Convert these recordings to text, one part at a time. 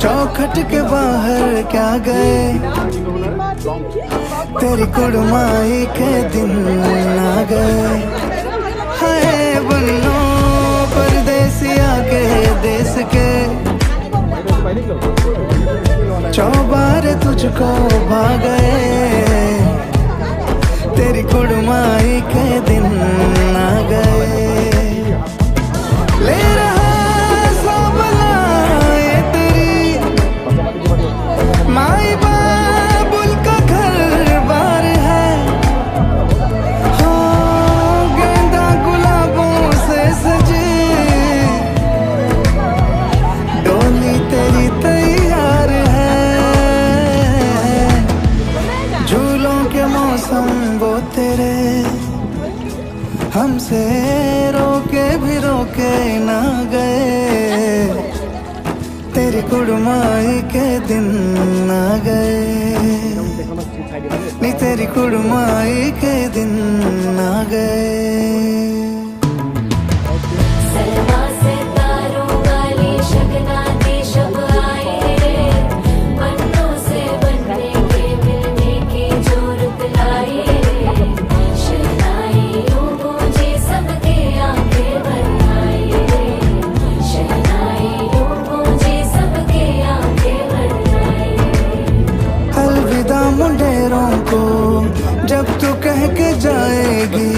चौखट के बाहर क्या गए, तेरी कुड़माई के दिन आ गए। हाय बन्नो परदेसिया के देश के, चौबार तुझको भा गए, तेरी कुड़माई के दिन आ गए। ले रहा सब लाए तेरी माई बाबुल का घर बार है, हो गेंदा गुलाबों से सजी डोली तेरी तैयार है। झूलों के मौसम वो तेरे, हमसे रोके भी रोके ना गए, तेरी कुड़माई के दिन आ गए, नी तेरी कुड़माई के दिन आ गए। मुंडेरों को जब तू कह के जाएगी,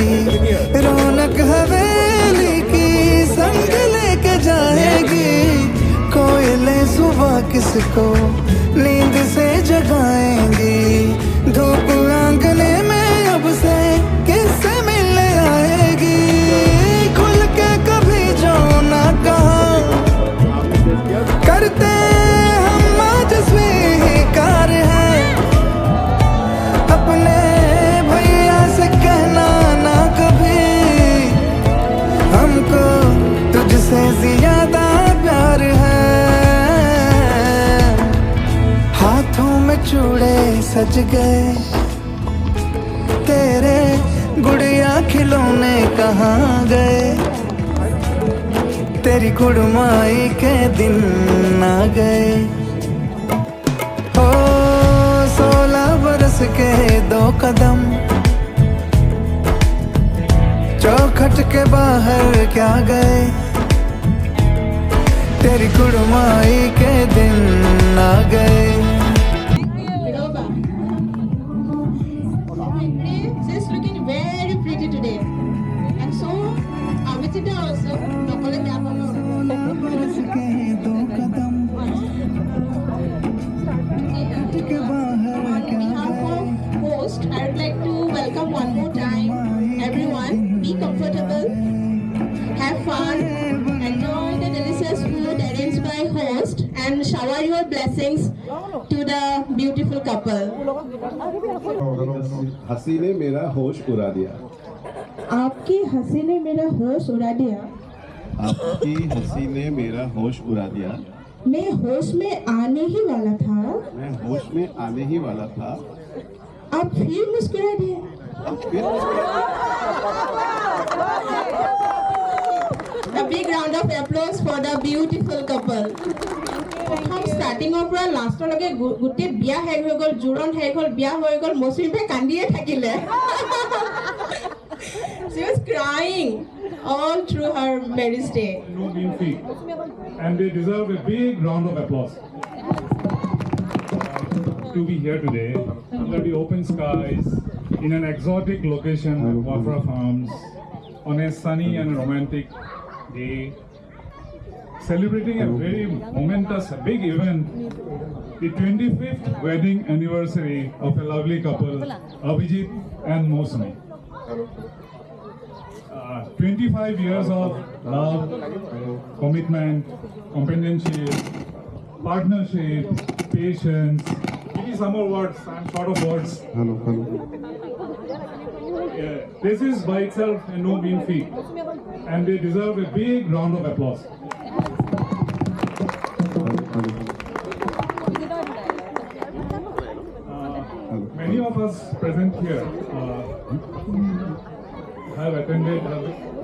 रौनक हवेली की संग लेके जाएगी। कोयले सुबह किसको नींद से जगाएंगी, धूप आंगने में अब से किससे मिलने आएगी। खुल के कभी जो ना कहा करते हम आज स्वीकार है, अपने भैया से कहना ना कभी, हमको तुझसे ज्यादा प्यार है। हाथों में चूड़े सज गए, तेरे गुड़िया खिलौने कहाँ गए, तेरी कुड़माई के दिन आ गए। 16 बरस के 2 कदम, चौखट के बाहर क्या गए, तेरी कुड़माई के दिन आ गए। She's looking very pretty today, and so Avicita also. बरस के 2 कदम, के बाहर क्या गए। Host, I would like to welcome one more time everyone. Be comfortable, have fun, enjoy the delicious food arranged by host, and shower your blessings to the beautiful couple. हंसी ने मेरा होश उड़ा दिया, आपकी हंसी ने मेरा होश उड़ा दिया, आपकी हंसी ने मेरा होश उड़ा दिया। मैं होश में आने ही वाला था, मैं होश में आने ही वाला था, आप फिर मुस्कुरा दिए। A big round of applause for the beautiful couple. हम स्टार्टिंगৰ পৰা লাষ্টলৈকে গোটেই বিয়া শেষ হৈ গ'ল, জোৰণ শেষ হ'ল, বিয়া হৈ গ'ল, মৌচুমীবাই কান্দিয়ে থাকিলে। She was crying all through her marriage day. No mean feat, and they deserve a big round of applause. To be here today under the open skies in an exotic location at Wafra Farms on a sunny and romantic day, celebrating a very momentous big event, the 25th wedding anniversary of a lovely couple, Abhijit and Mosami. 25 years of love, commitment, companionship, partnership, patience. Give me some more words. I'm short of words. This is by itself a no mean feat, and they deserve a big round of applause. Many of us present here have attended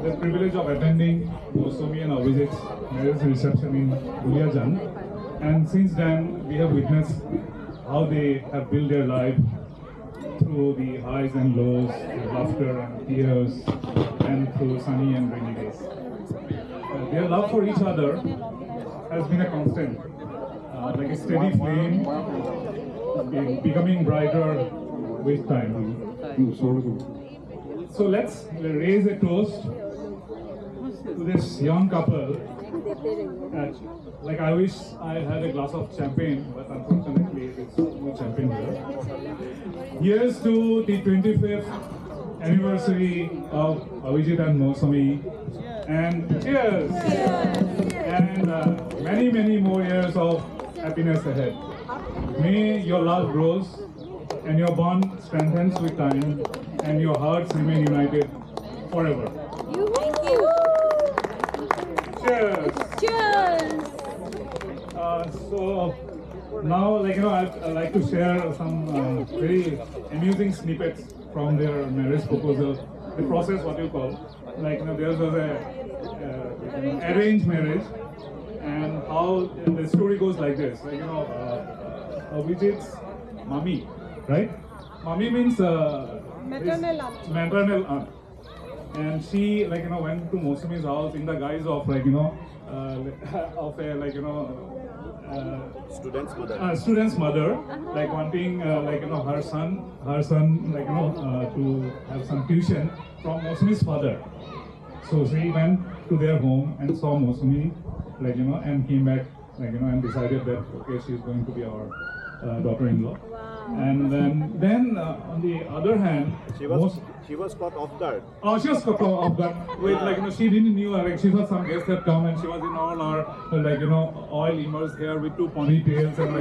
the privilege of attending Mosami and Abhijit's marriage reception in Duliajan. And since then, we have witnessed how they have built their life through the highs and lows, the laughter and tears, and through sunny and rainy days. Their love for each other has been a constant, like a steady flame, becoming brighter with time. So let's raise a toast to this young couple. Like I wish I had a glass of champagne, but unfortunately there's no champagne here. Here's to the 25th anniversary of Abhijit and Mousami, and cheers! And many, many more years of happiness ahead. May your love grows and your bond strengthens with time and your hearts remain united forever. Thank you. Cheers! Cheers. So now, I'd like to share some very amusing snippets from their marriage proposal. The process, what you call, there was a arranged marriage, and how the story goes like this. Abhijit's mummy, right? Mummy means Maternal aunt. Maternal aunt. And she, went to Mousami's house in the guise of, student's mother, wanting, her son, to have some tuition from Mousami's father. So she went to their home and saw Mousami, and came back, and decided that, okay, she's going to be our daughter-in-law. And then on the other hand, She was caught off guard. Oh, she was caught off guard. Wait, she didn't knew her. She thought some guest had come, and she was in all her, oil immersed hair with two ponytails, and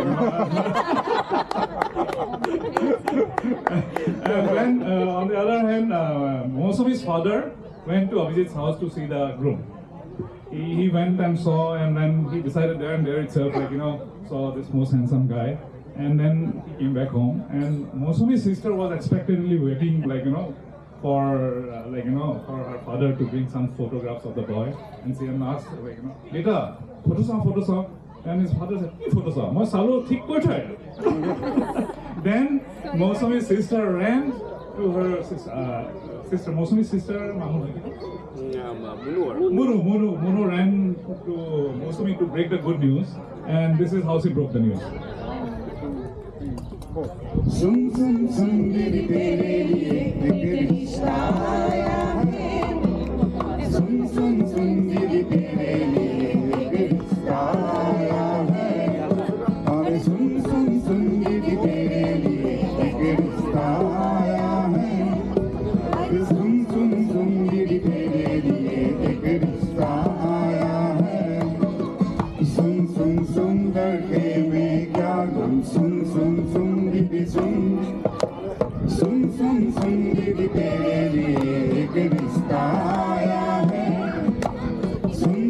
And then on the other hand, Mousami's father went to Abhijit's house to see the groom. He went and saw, and then he decided there and there itself, saw this most handsome guy. And then he came back home, and Mousami's sister was expectantly waiting, for her father to bring some photographs of the boy. And she asked, Beta, photo. And his father said, photo. My salo thik koi thai. Then Mousami's sister ran to her sister, Mousami's sister, Munu ran to Mousami to break the good news, and this is how she broke the news. सुन सुन सुन मेरी तेरे लिए एक रिश्ता आया है सुन सुन सुन मेरी तेरे लिए एक रिश्ता आया है और सुन सुन सुन मेरी तेरे लिए एक रिश्ता आया है सुन सुन सुन मेरी तेरे लिए एक रिश्ता आया है सुन सुन सुंदर के में क्या गम सुन सुन सुन सुन दीदी तेरे लिए एक रिश्ता आया है सुन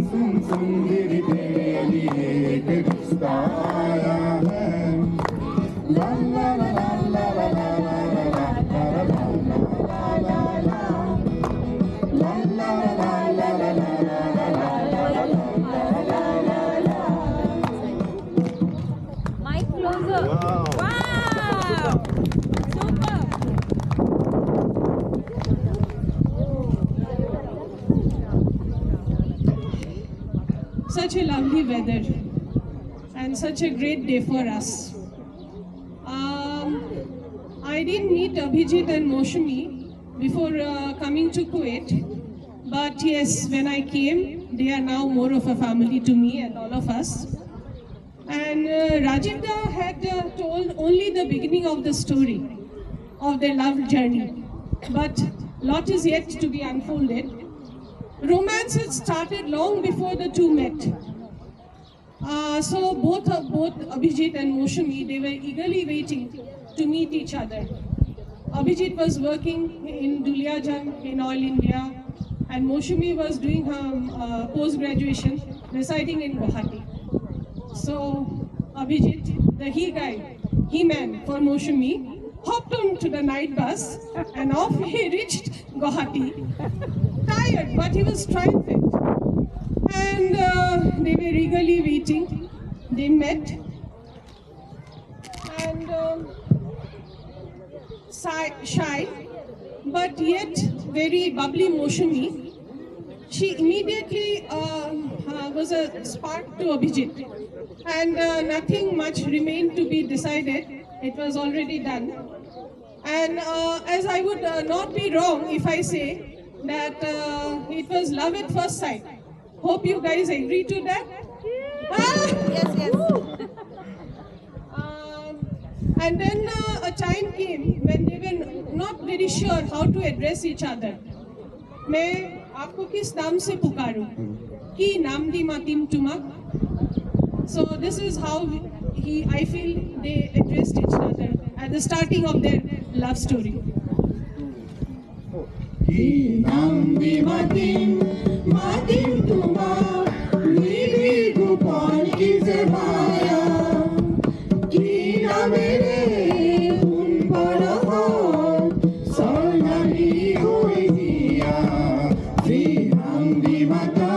दीदी तेरे लिए एक रिश्ता आया है ला ला ला ला ला ला Mic closer. Wow. Super. Such a lovely weather and such a great day for us. I didn't meet Abhijit and Mousami before coming to Kuwait, but yes, when I came, they are now more of a family to me and all of us. And Rajiv Da had told only the beginning of the story of their love journey, but lot is yet to be unfolded. Romance had started long before the two met. So both Abhijit and Mousami, they were eagerly waiting to meet each other. Abhijit was working in Duliajan in Oil India, and Mousami was doing her post-graduation residing in Guwahati. So Abhijit, the he-man for Mousami, hopped on to the night bus and off he reached Guwahati. Tired, but he was triumphant. And they were eagerly waiting. they met, and shy, but yet very bubbly, emotionally, she immediately was a spark to Abhijit, and nothing much remained to be decided. It was already done. And as I would not be wrong if I say that it was love at first sight. Hope you guys agree to that. Yes, yes. And then a time came when they were not very sure how to address each other. मैं आपको किस नाम से पुकारूं? की नाम दी मातिम तुमक? So this is how I feel they addressed each other at the starting of their love story. Ki naam di matim, matim tuma, nili gopal ki zemaya. Ki na mere un parahon, sonali hoi diya. Ki naam di mata,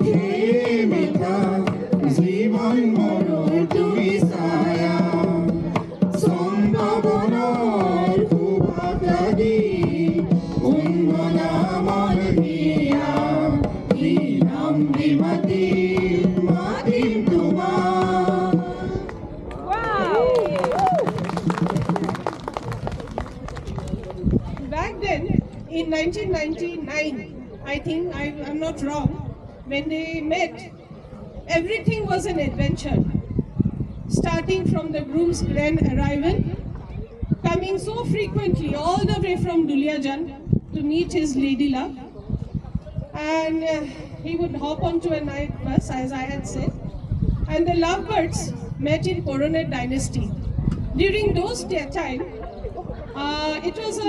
ke mita, zivan moro tui saya. Sombhabonar kubhatadi, unmana marhiya. Ki naam di matim, matim tuma. Wow. Back then, in 1999, I think I'm not wrong, when they met, everything was an adventure. Starting from the groom's grand arrival, coming so frequently all the way from Duliajan to meet his lady love, and he would hop onto a night bus, as I had said, and the lovebirds met in Coronet dynasty. During those time, it was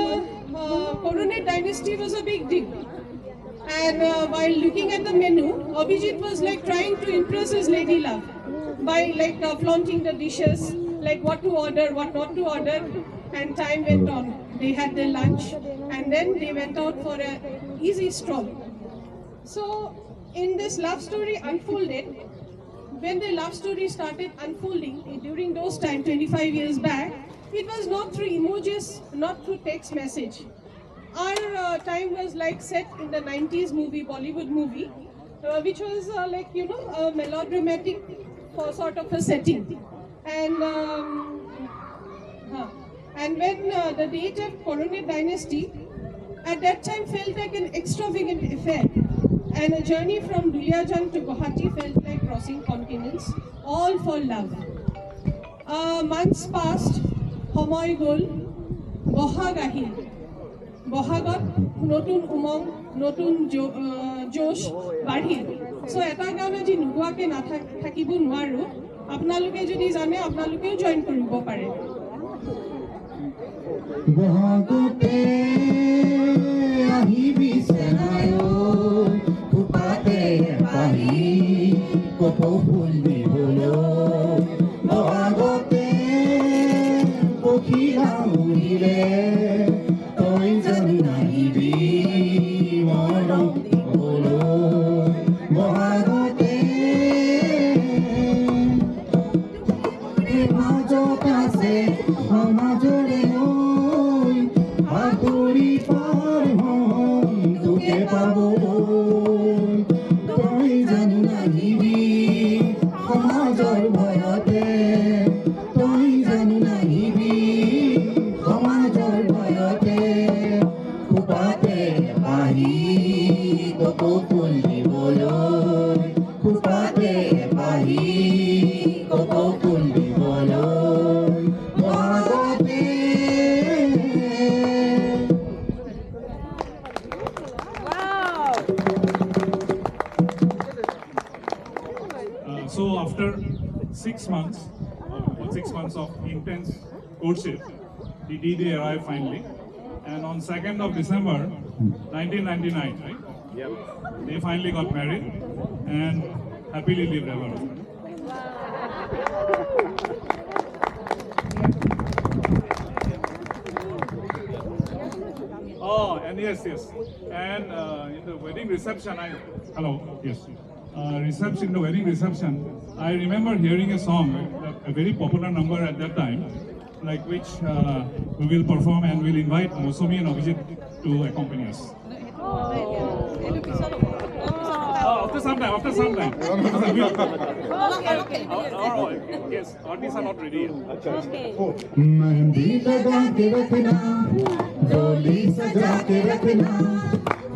Coronet dynasty was a big deal. And while looking at the menu, Abhijit was like trying to impress his lady love by like flaunting the dishes, like what to order, what not to order. And time went on. They had their lunch, and then they went out for an easy stroll. So, in this love story unfolded, when the love story started unfolding during those time, 25 years back, it was not through emojis, not through text message. Our time was like set in the 90s movie, Bollywood movie, which was like, you know, a melodramatic sort of a setting. And when the date of Coronet dynasty, at that time felt like an extravagant affair. And a journey from Duliajan to Guwahati felt like crossing continents, all for love. Months passed, Homoy Gol, Bohag ahil. Bohagot, Notun Umong, Notun Josh, Badhil. So, eta gaona ji nuguake na thakibo nuaru, apnaluke jodi jane, apnalukeও join koribo pare. Bohagote ahibi senayo, kupate pahi, kopo fulbi bolo. Bohagote pokhila unile, toi janu nahibi, morom bolo. Bohagote majot ase, majore hoy, haturi par hoy, tuke pabo. Toi janu nahibi, major bhoyote, toi janu nahibi, major bhoyote, kupate pahi, koko pulli bolo, kupate pahi, koko pulli bolo, bhagote. Wow. So after 6 months, 6 months of intense courtship, the D-Day arrived finally. And on 2nd of December, 1999, right? Yep. They finally got married and happily lived ever after. Oh, and yes. And in the wedding reception, hello, yes. reception, the wedding reception, I remember hearing a song, a very popular number at that time, like which we will perform, and we'll invite Mousumi and Abhijit to accompany us. After some time. Yes, artists are not ready yet. Mehndi लगा के रखना, डोली सजा के रखना,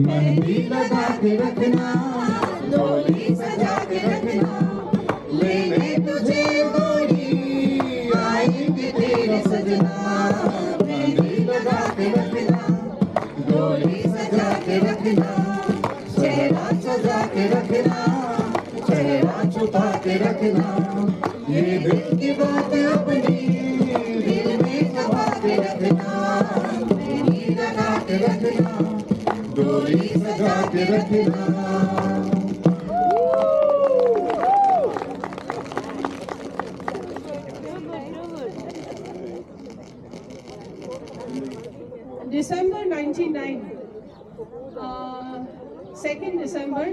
मेहंदी लगा के रखना, डोली सजा के रखना, लेने तुझे गोरी आएंगे तेरे सजना, मेहंदी लगा के रखना, डोली सजा के रखना, चेहरा सजा के रखना, चेहरा छुपा के रखना, ये दिल की बात अपनी दिल में दबा के रखना, मेहंदी लगा के रखना, डोली सजा के रखना. December 99, 2nd December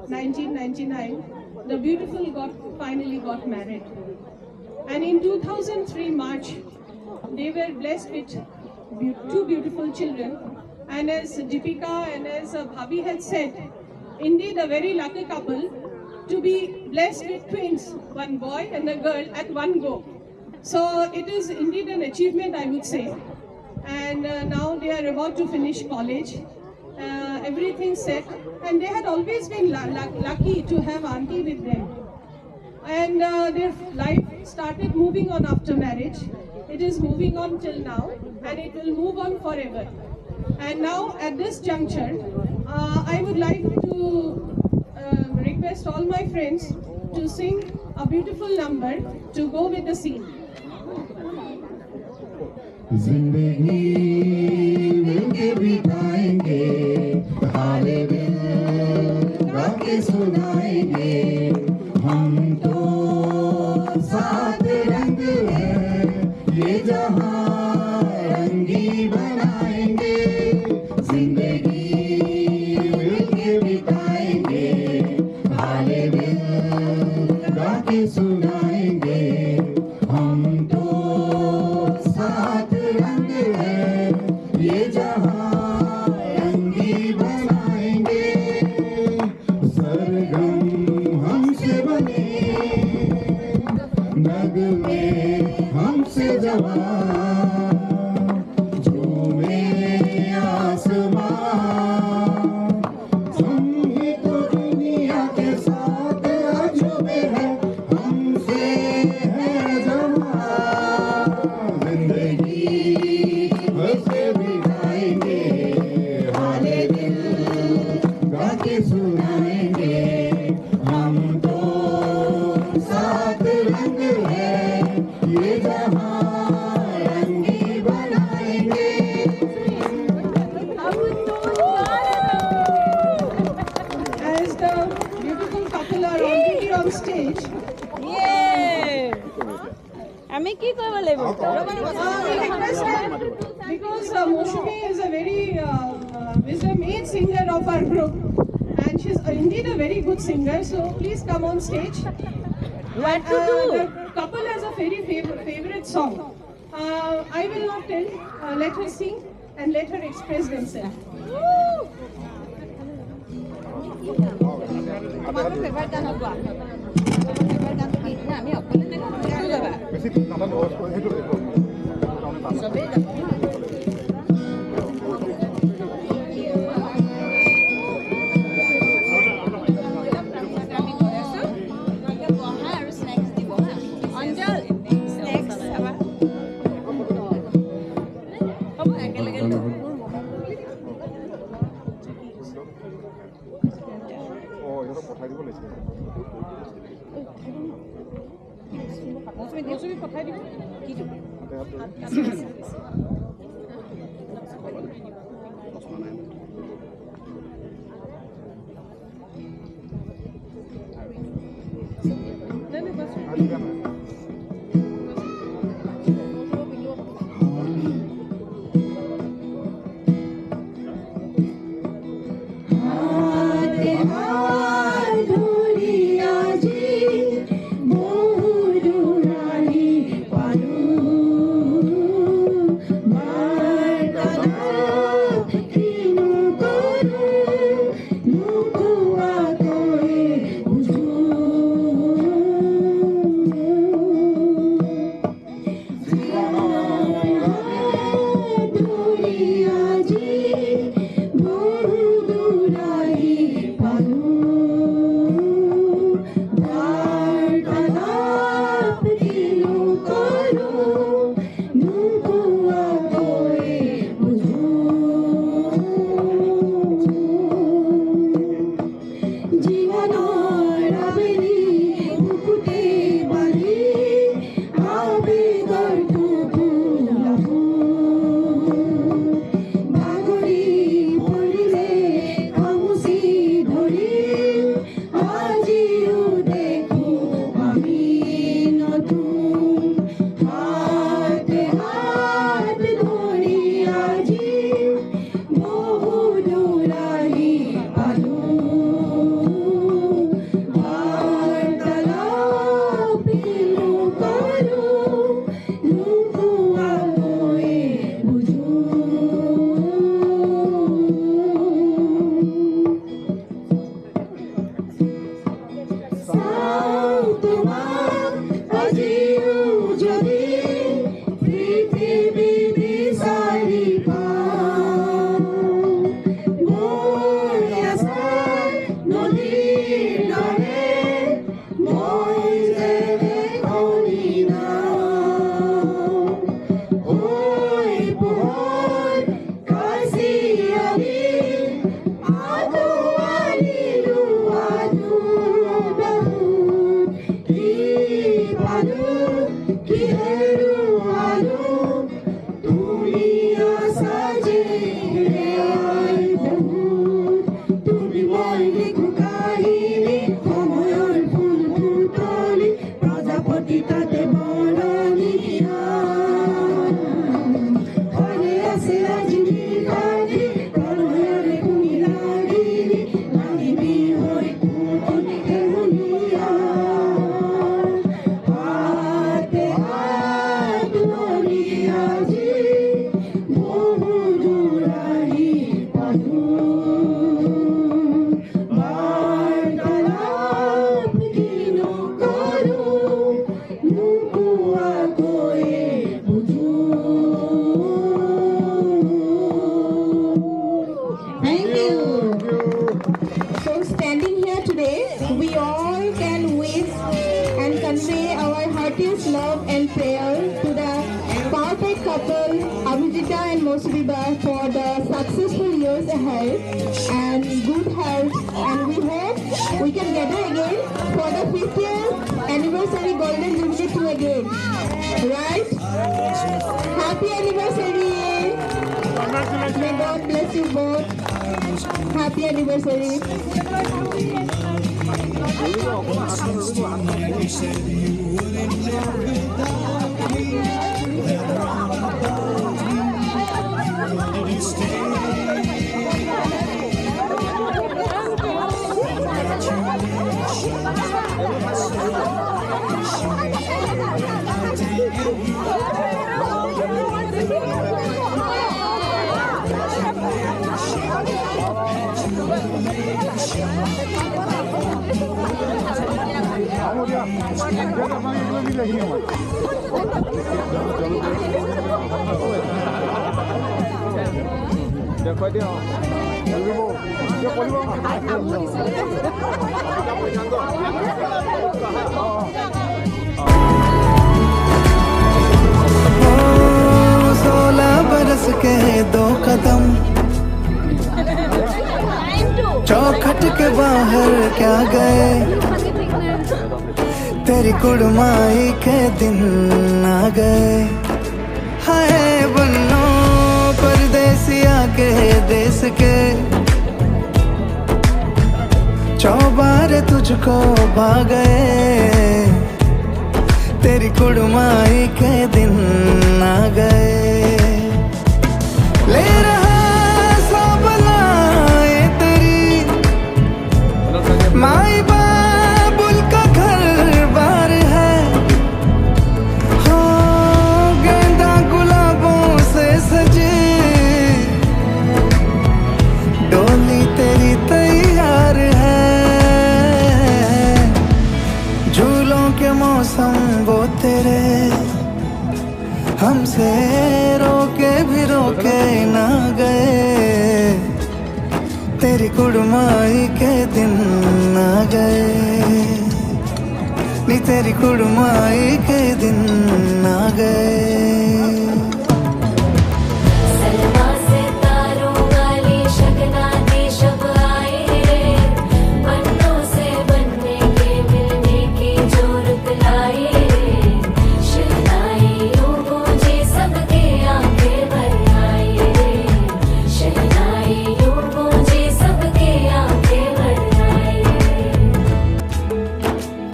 1999, the beautiful finally got married. And in 2003 March, they were blessed with two beautiful children. And as Deepika and as Bhabhi had said, indeed a very lucky couple to be blessed with twins, one boy and a girl at one go. So it is indeed an achievement, I would say. And now they are about to finish college. Everything set, and they had always been lucky to have auntie with them. And their life started moving on after marriage. It is moving on till now, and it will move on forever. And now at this juncture, I would like to request all my friends to sing a beautiful number to go with the scene. जिंदगी मिलके बिताएंगे, हाले दिल गा के सुनाएंगे, हम तो साथ रंग हैं, ये जहां रंगी बनाएंगे, जिंदगी मिलके बिताएंगे, हाले दिल गा के सुनाएंगे, हम तो साथ रंग है, ये जहां रंगी बनाएंगे, सरगम हमसे बने, नगमे हमसे जवान, झूमे आसमान, हम ही तो दुनिया के साथ अजूबे हैं, हमसे है जवान, जिंदगी हंसे बिताएंगे, हाले दिल गा के सुनाएंगे, हम तो साथ रंग है, ये जहां रंगी बनाएंगे. As the beautiful couple are already on stage, আমি কি কৰিব লাগিব we request them, because Moshumi is a very is the main singer of our group, and she's indeed a very good singer. So please come on stage. What to do? The couple has a very favorite song. I will not tell. Let her sing and let her express themselves. তোমালোকৰ favourite গান হ'ব favourite গানটো কি না আমি অকলে নে গাবা চবেই গাব মৌচুমী পঠাই দিব কি দিব हाथ हाथ धोरी তোমার আজিও যদি পৃথিবী বিচাৰি পাওঁ মোৰ আশাৰ নদীৰ দৰে মই যেনে খনি নাও ঐ পোহৰ কাজিয়ানি আদোৱালিলো আদো বহুত কি পালো কি হেৰুৱালো তুমি আছা যে হেৰাই বহুত তুমি মই লিখো কাহিনী সময়ৰ ফুল ফুটলি প্ৰজাপতি তাতে বৰণীয়া হৰে আছে আজি নিশানি প্ৰণয়ৰে কুমি ৰাগিনী নাহিবি হৈ কোন হেৰুলীয়া হাতে হাত ধৰি আজি বহু দূৰ আহি পালো বাৰ্তালাপ কিনো কৰোঁ নোকোৱাকৈয়ে বুজো Thank you. So standing here today, we all can wish and convey our heartiest love and prayer to the perfect couple, Abhijita and Mosbiba, for the successful years ahead and good health. And we hope we can gather again for the 50th anniversary Golden Jubilee too again. Right? Happy anniversary! May God bless you both. Happy anniversary. बरस के दो कदम चौखट के बाहर क्या गए तेरी कुड़माई के दिन आ गए हाय बन्नो परदेसिया के देश के चौबारे तुझको भा गए तेरी कुड़माई के दिन आ गए ले रहा सब लाए तेरी माई बाबुल का घर बार है हो गेंदा गुलाबों से सजे डोली तेरी तैयार है झूलों के मौसम वो तेरे हमसे रोके भी रोके ना गए तेरी कुड़माई के दिन आ गए नी तेरी कुड़माई के दिन आ गए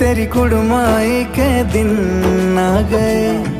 तेरी कुड़माई के दिन आ गए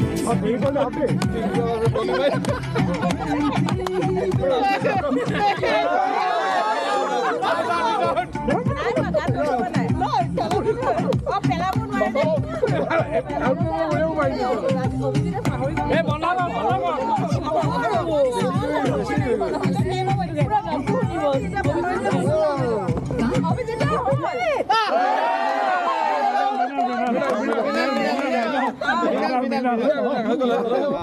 Gracias.